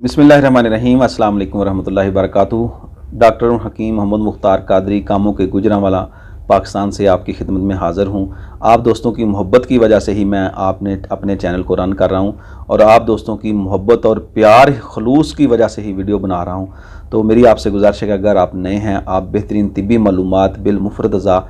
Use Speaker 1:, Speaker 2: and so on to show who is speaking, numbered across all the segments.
Speaker 1: बिस्मिल्लाहिर्रहमानिर्रहीम। अस्सलाम वालेकुम रहमतुल्लाहि वबरकातुहू। डॉक्टर हकीम मोहम्मद मुख्तार कादरी कामों के गुजरांवाला पाकिस्तान से आपकी खिदमत में हाज़िर हूँ। आप दोस्तों की मोहब्बत की वजह से ही मैं अपने चैनल को रन कर रहा हूँ और आप दोस्तों की मोहब्बत और प्यार खलूस की वजह से ही वीडियो बना रहा हूँ। तो मेरी आपसे गुजारिश है कि अगर आप नए हैं, आप बेहतरीन तिब्बी मालूमात बिलमुफ़रदज़ा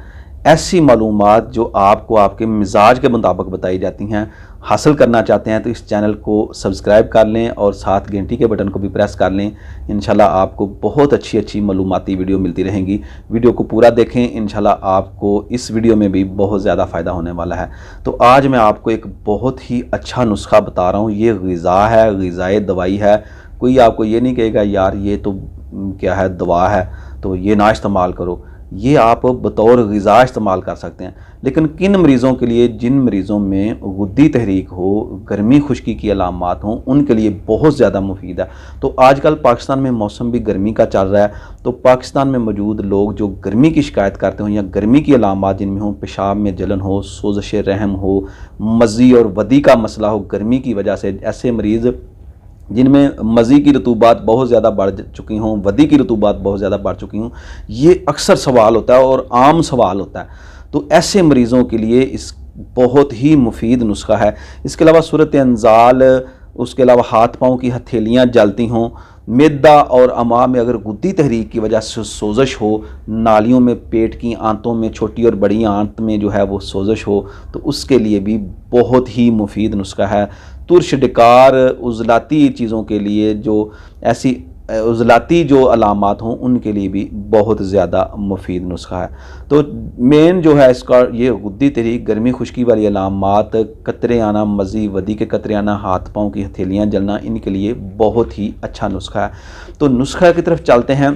Speaker 1: ऐसी मालूमात जो आपको आपके मिजाज के मुताबिक बताई जाती हैं हासिल करना चाहते हैं तो इस चैनल को सब्सक्राइब कर लें और साथ घंटी के बटन को भी प्रेस कर लें। इंशाल्लाह आपको बहुत अच्छी मालूमाती वीडियो मिलती रहेंगी। वीडियो को पूरा देखें, इंशाल्लाह आपको इस वीडियो में भी बहुत ज़्यादा फ़ायदा होने वाला है। तो आज मैं आपको एक बहुत ही अच्छा नुस्खा बता रहा हूँ। ये ग़िज़ा है, ग़िज़ाए दवाई है। कोई आपको ये नहीं कहेगा यार ये तो क्या है, दवा है तो ये ना इस्तेमाल करो। ये आप बतौर ग़िज़ा इस्तेमाल कर सकते हैं, लेकिन किन मरीज़ों के लिए, जिन मरीज़ों में गुद्दी तहरीक हो, गर्मी खुश्की की अलामात हों, उनके लिए बहुत ज़्यादा मुफीद है। तो आजकल पाकिस्तान में मौसम भी गर्मी का चल रहा है, तो पाकिस्तान में मौजूद लोग जो गर्मी की शिकायत करते हों या गर्मी की अलामात जिनमें हो, पेशाब में जलन हो, सोज़श रहम हो, मज़ी और वदी का मसला हो गर्मी की वजह से, ऐसे मरीज़ जिनमें मज़ी की रतूबात बहुत ज़्यादा बढ़ चुकी हों, वदी की रतूबात बहुत ज़्यादा बढ़ चुकी हों, ये अक्सर सवाल होता है और आम सवाल होता है। तो ऐसे मरीज़ों के लिए इस बहुत ही मुफीद नुस्खा है। इसके अलावा सूरत अंजाल, उसके अलावा हाथ पाँव की हथेलियाँ जलती हों, मैदा और अमा में अगर गुद्दी तहरीक की वजह से सोज़श हो, नालियों में, पेट की आंतों में, छोटी और बड़ी आंत में जो है वो सोज़श हो, तो उसके लिए भी बहुत ही मुफीद नुस्खा है। तुरश, डकार, उज़लाती चीज़ों के लिए, जो ऐसी उज़लाती जो अलामात हों उनके लिए भी बहुत ज़्यादा मुफीद नुस्खा है। तो मेन जो है इसका ये गुद्दी तहरीक, गर्मी खुश्की वाली अलामात, कतरे आना, मज़ी वदी के कतरे आना, हाथ पाँव की हथेलियाँ जलना, इनके लिए बहुत ही अच्छा नुस्खा है। तो नुस्खा की तरफ चलते हैं।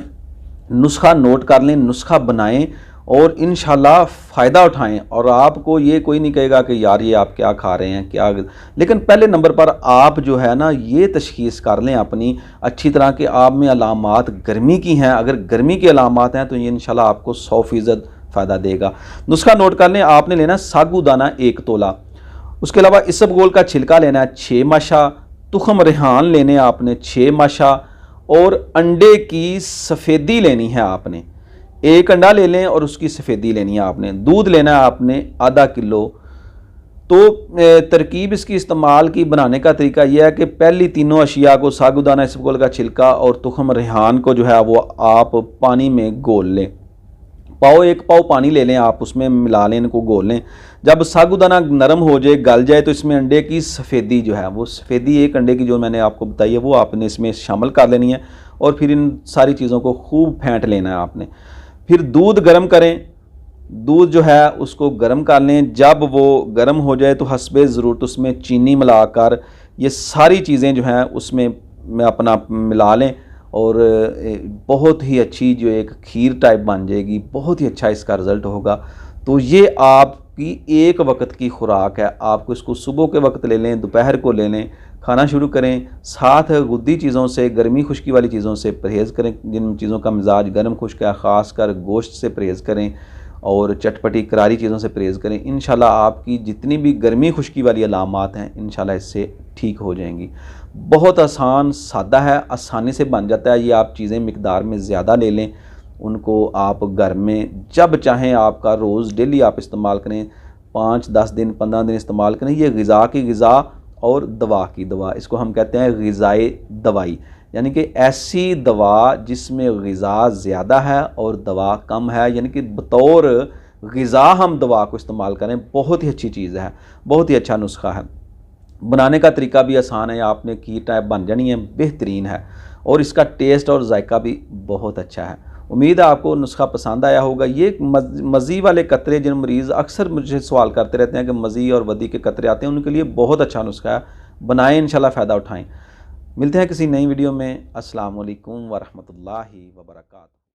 Speaker 1: नुस्खा नोट कर लें, नुस्खा बनाएं और इंशाल्लाह फ़ायदा उठाएं। और आपको ये कोई नहीं कहेगा कि यार ये आप क्या खा रहे हैं क्या, लेकिन पहले नंबर पर आप जो है ना ये तशख़ीस कर लें अपनी अच्छी तरह कि आप में अलामात गर्मी की हैं। अगर गर्मी की अलामात हैं तो ये इंशाल्लाह आपको 100% फ़ायदा देगा। नुस्खा नोट कर लें। आपने लेना सागुदाना 1 तोला, उसके अलावा इसबगोल का छिलका लेना है 6 माशा, तुखम रेहान लेने आपने 6 माशा और अंडे की सफ़ेदी लेनी है आपने। 1 अंडा ले लें और उसकी सफ़ेदी लेनी है आपने। दूध लेना है आपने आधा किलो। तो तरकीब इसकी इस्तेमाल की बनाने का तरीका यह है कि पहली तीनों अशिया को, सागुदाना, इसबगोल का छिलका और तुखम रेहान को जो है वो आप पानी में घोल लें। 1 पाव पानी ले लें आप, उसमें मिला लें, इनको घोल लें। जब सागुदाना नरम हो जाए, गल जाए, तो इसमें अंडे की सफ़ेदी जो है वो सफ़ेदी 1 अंडे की जो मैंने आपको बताई है वो आपने इसमें शामिल कर लेनी है और फिर इन सारी चीज़ों को खूब फेंट लेना है आपने। फिर दूध गर्म करें, दूध जो है उसको गर्म कर लें। जब वो गर्म हो जाए तो हस्बे ज़रूरत उसमें चीनी मिलाकर ये सारी चीज़ें जो हैं उसमें अपना मिला लें और बहुत ही अच्छी जो एक खीर टाइप बन जाएगी। बहुत ही अच्छा इसका रिज़ल्ट होगा। तो ये आपकी एक वक्त की खुराक है। आपको इसको सुबह के वक्त ले लें, दोपहर को ले लें, खाना शुरू करें। साथ गुद्दी चीज़ों से, गर्मी खुश्की वाली चीज़ों से परहेज़ करें। जिन चीज़ों का मिजाज गर्म खुश्क है, ख़ासकर गोश्त से परहेज़ करें और चटपटी करारी चीज़ों से परहेज़ करें। इंशाल्लाह आपकी जितनी भी गर्मी खुश्की वाली अलामात हैं इंशाल्लाह इससे ठीक हो जाएंगी। बहुत आसान, सादा है, आसानी से बन जाता है। ये आप चीज़ें मिकदार में ज़्यादा ले लें, उनको आप घर में जब चाहें आपका रोज़ डेली आप इस्तेमाल करें। 5, 10 दिन, 15 दिन इस्तेमाल करें। ये ग़िज़ा की ग़िज़ा और दवा की दवा, इसको हम कहते हैं ग़िज़ाए दवाई, यानी कि ऐसी दवा जिसमें ग़िज़ा ज़्यादा है और दवा कम है, यानी कि बतौर ग़िज़ा हम दवा को इस्तेमाल करें। बहुत ही अच्छी चीज़ है, बहुत ही अच्छा नुस्खा है। बनाने का तरीका भी आसान है, आपने खीर टाइप बन जानी है, बेहतरीन है और इसका टेस्ट और जायका भी बहुत अच्छा है। उम्मीद है आपको नुस्खा पसंद आया होगा। ये मज़ी वाले कतरे, जिन मरीज़ अक्सर मुझे सवाल करते रहते हैं कि मज़ी और वदी के कतरे आते हैं, उनके लिए बहुत अच्छा नुस्खा है। बनाएं, इंशाल्लाह फ़ायदा उठाएं। मिलते हैं किसी नई वीडियो में। अस्सलाम वालेकुम व रहमतुल्लाहि व बरकातहू।